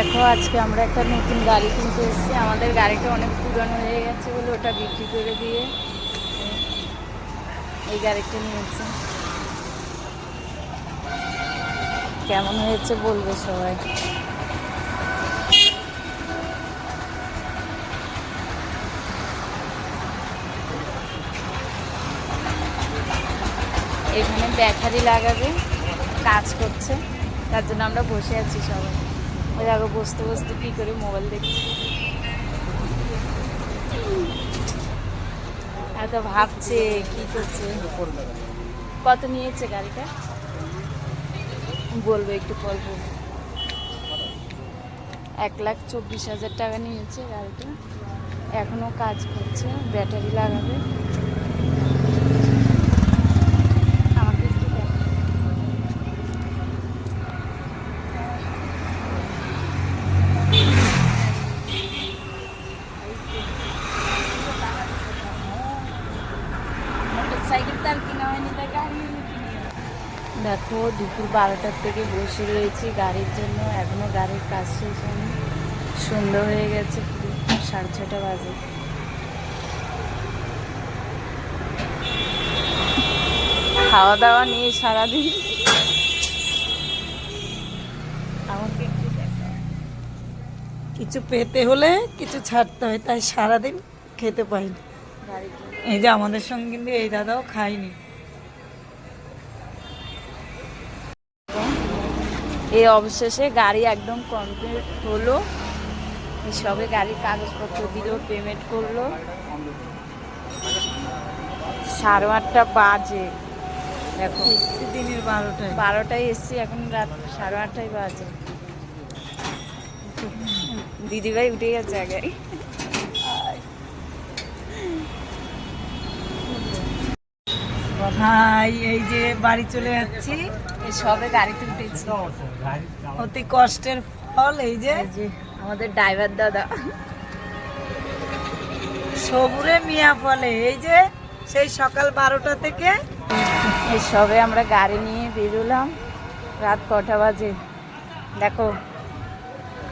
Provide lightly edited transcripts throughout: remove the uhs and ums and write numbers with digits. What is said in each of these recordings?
দেখো আজকে আমরা একটা নতুন গাড়ি কিনতে এসেছি। আমাদের গাড়িটা অনেক পুরনো হয়ে গেছে বলে ওটা বিক্রি করে দিয়ে এই গাড়িটা নিয়েছি। কেমন হয়েছে বলবে সবাই। এখানে ব্যাটারি লাগাবে, কাজ করছে, তার জন্য আমরা বসে আছি সবাই। ওই দেখো বসতে বসতে কী করে মোবাইল দেখছি। এত ভাবছে কি করছে। কত নিয়েছে গাড়িটা বলবো একটু পর বলবো। 1,24,000 টাকা নিয়েছে গাড়িটা। এখনো কাজ করছে, ব্যাটারি লাগাবে। আমাকে একটু মোটরসাইকেল তার কিনা হয়নি, তাই গাড়ি দেখো দুপুর 12টার থেকে বসে রয়েছি গাড়ির জন্য। এখনো গাড়ির কাজ শেষ হয়নি। সন্ধ্যা হয়ে গেছে, 6:30 বাজে। খাওয়া দাওয়া নিয়ে সারাদিন আমাকে একটু দেখো। কিছু পেতে হলে কিছু ছাড়তে হয়, তাই সারাদিন খেতে পাইনি। এই যে আমাদের সঙ্গে কিন্তু এই দাদাও খায়নি। এই অবশেষে গাড়ি একদম কমপ্লিট হলো। সবে গাড়ির কাগজপত্র দিল, পেমেন্ট করলো। 8:30 বাজে। দেখো দিনের 12টায় 12টায় এসছি, এখন রাত 8:30 বাজে। দিদিভাই উঠে গেছে আগে। হাই, এই যে বাড়ি চলে যাচ্ছি। এই সবে গাড়িতে উঠেছি। অতি কষ্টের ফল। এই যে আমাদের ড্রাইভার দাদা সবুরে মিয়া ফলে। এই যে সেই সকাল 12টা থেকে এই সবে আমরা গাড়ি নিয়ে বেরোলাম। রাত কটা বাজে দেখো,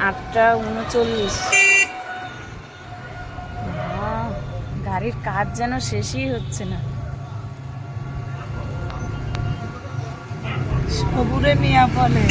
8:39। গাড়ির কাজ যেন শেষই হচ্ছে না। সবুরে মিয়া ফলে।